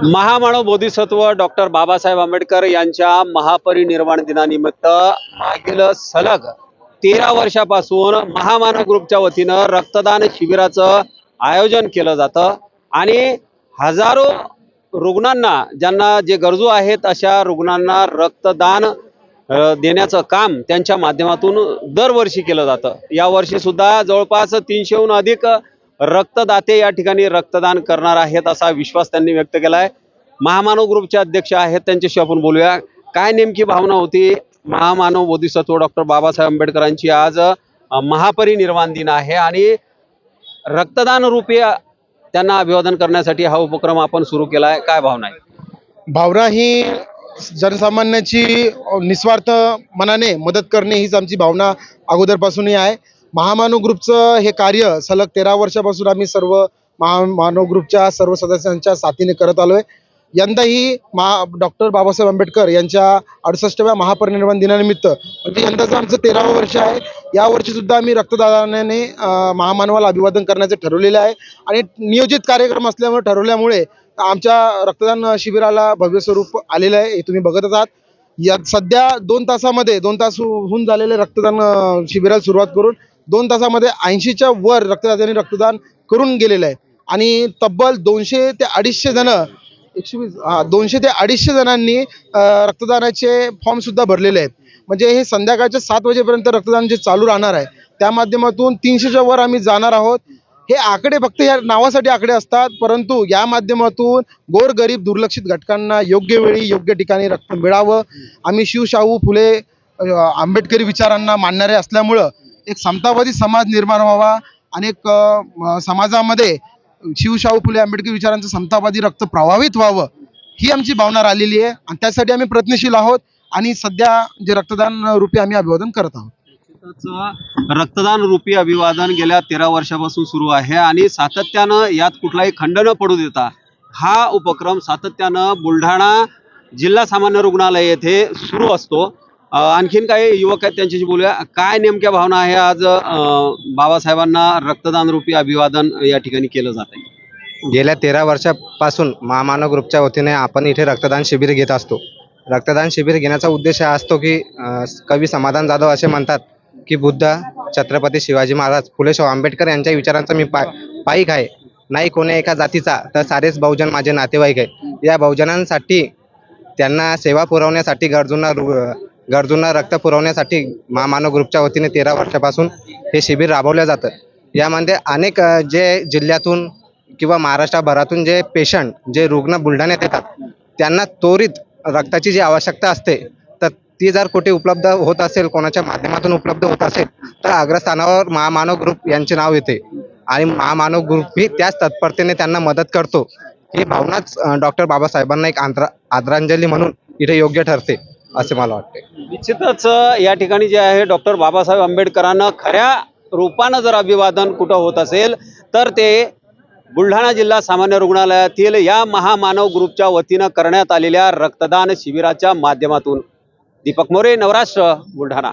महामानव बोधिसत्व डॉक्टर बाबासाहेब आंबेडकर यांच्या महापरिनिर्वाण दिनानिमित्त मागील सलग 13 वर्षापासून महामानव ग्रुपच्या वतीनं रक्तदान शिबिराचं आयोजन केलं जातं आणि हजारो रुग्णांना, ज्यांना जे गरजू आहेत अशा रुग्णांना रक्तदान देण्याचं काम त्यांच्या माध्यमातून दरवर्षी केलं जातं। यावर्षी सुद्धा जवळपास 300हून अधिक रक्तदाते या ठिकाणी रक्तदान करणार आहेत असा विश्वास त्यांनी व्यक्त केला आहे। महामानव ग्रुपचे अध्यक्ष आहेत, त्यांच्याशी आपण बोलूया। काय नेमकी भावना होती? महामानव बोधिसत्व डॉक्टर बाबासाहेब आंबेडकरांची आज महापरिनिर्वाण दिन आहे आणि रक्तदान रूपी त्यांना अभिवादन करण्यासाठी हा उपक्रम आपण सुरू केला आहे। काय भावना आहे? भावना ही जनसामान्याची निस्वार्थ मनाने मदत करणे हीच आमची भावना अगोदरपासूनही आहे। महामानव ग्रुपचं हे कार्य सलग 13 वर्षापासून आम्ही सर्व महामानव ग्रुपच्या सर्व सदस्यांच्या साथीने करत आलोय। यंदाही डॉक्टर बाबासाहेब आंबेडकर यांच्या 68व्या महापरिनिर्वाण दिनानिमित्त म्हणजे यंदाचं आमचं 13वं वर्ष आहे। या वर्षी सुद्धा आम्ही रक्तदानाने महामानवाला अभिवादन करण्याचे ठरवलेले आहे आणि नियोजित कार्यक्रम ठरवल्यामुळे आमच्या रक्तदान शिबिराला भव्य स्वरूप आलेलं आहे, हे तुम्ही बघतच आहात। या सध्या 2 तासामध्ये 2 तास होऊन झालेले रक्तदान शिबिराला सुरुवात करून 2 तासामध्ये 80च्या वर रक्तदात्यांनी रक्तदान करून गेलेलं आहे आणि तब्बल 200 ते 250 जण 200 ते 250 जणांनी रक्तदानाचे फॉर्म सुद्धा भरलेले आहेत। म्हणजे हे संध्याकाळच्या 7 वाजेपर्यंत रक्तदान जे चालू राहणार आहे, त्या माध्यमातून 300च्या वर आम्ही जाणार आहोत। हे आकडे फक्त या नावासाठी आकडे असतात, परंतु या माध्यमातून गोरगरीब दुर्लक्षित घटकांना योग्य वेळी योग्य ठिकाणी रक्त मिळावं। आम्ही शिवशाहू फुले आंबेडकरी विचारांना मानणारे असल्यामुळं एक समतावादी समाज निर्माण व्हावा आणि समाजामध्ये शिवशाहू फुले आंबेडकरी विचारांचं समतावादी रक्त प्रवाहित व्हावं, ही आमची भावना राहिलेली आहे आणि त्यासाठी आम्ही प्रयत्नशील आहोत आणि सध्या जे रक्तदान रूपी आम्ही अभिवादन करत आहोत। रक्तदान रूपी अभिवादन गेल्या 13 वर्षापासून सुरू आहे आणि सातत्यानं यात कुठलाही खंड न पडू देता हा उपक्रम सातत्यानं बुलढाणा जिल्हा सामान्य रुग्णालय येथे सुरू असतो। आणखीन काही युवक आहेत, त्यांच्याशी बोलूया। काय नेमक्या भावना आहे? आज बाबासाहेबांना रक्तदान रूपी अभिवादन या ठिकाणी केलं जात आहे। गेल्या 13 वर्षापासून महामानव ग्रुपच्या वतीने आपण इथे रक्तदान शिबिर घेत असतो। रक्तदान शिबिर घेण्याचा उद्देश हा असतो की कवी समाधान जाधव असे म्हणतात की बुद्ध छत्रपती शिवाजी महाराज फुले आंबेडकर यांच्या विचारांचा मी पाईक आहे, नाही कोणी एका जातीचा तर सारेच बहुजन माझे नातेवाईक आहे। या बहुजनांसाठी त्यांना सेवा पुरवण्यासाठी गरजूंना रक्त पुरवण्यासाठी महामानव ग्रुपच्या वतीने 13 वर्षापासून हे शिबिर राबवलं जातं। यामध्ये अनेक जे जिल्ह्यातून किंवा महाराष्ट्रभरातून जे पेशंट जे रुग्ण बुलढाण्यात येतात त्यांना त्वरित रक्ताची जी आवश्यकता असते तर ती जर कुठे उपलब्ध होत असेल, कोणाच्या माध्यमातून उपलब्ध होत असेल तर अग्रस्थानावर महामानव ग्रुप यांचे नाव येते आणि महामानव ग्रुप ही त्याच तत्परतेने त्यांना मदत करतो। ही भावनाच डॉक्टर बाबासाहेबांना एक आदरांजली म्हणून इथे योग्य ठरते असे मला वाटते। निश्चितच या ठिकाणी जे आहे डॉक्टर बाबासाहेब आंबेडकरांना खऱ्या रूपानं जर अभिवादन कुठं होत असेल तर ते बुलढाणा जिल्हा सामान्य रुग्णालयातील या महामानव ग्रुपच्या वतीनं करण्यात आलेल्या रक्तदान शिबिराच्या माध्यमातून। दीपक मोरे, नवराष्ट्र, बुलढाणा।